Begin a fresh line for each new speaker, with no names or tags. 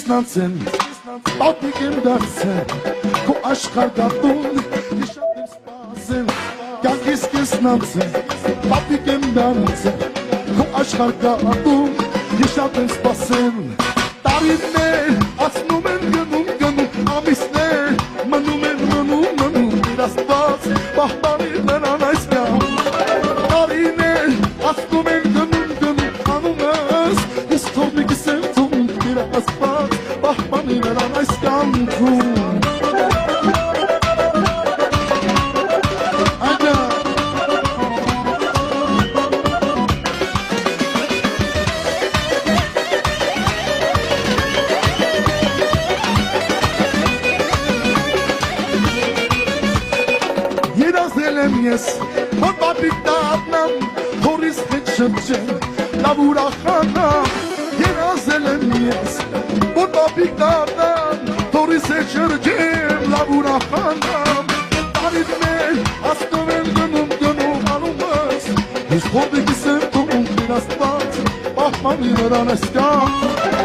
Նանցեն, պատիկ եմ դարձեն, քո աշխար գատուն, իշատ եմ սպասեն, կյանքիս կես նանցեն, պատիկ եմ դարձեն, քո աշխար գատուն, իշատ եմ սպասեն, տարիներ, ասնում են գնում, ամիսներ, մնում են, իրաստված, պահպանիր նրան այս կյան, տարիներ, ասնում են գնում, անում ես, ես թող մի կսեմ թողում, իրաստված, պահպանի նրան այս կյանքում Երազել եմ ես, որ պապիկ դառնամ, հորիս հետ շրջեմ, լավ ուրախանամ Երազել եմ ես, որ պապիկ դառնամ, հորիս հետ շրջեմ, լավ ուրախանամ Տարիներ, ասնում են գնում, անում ես Ես հորդիկիս եմ թողում, իրաստված, պահպանի նրան այս կյանքում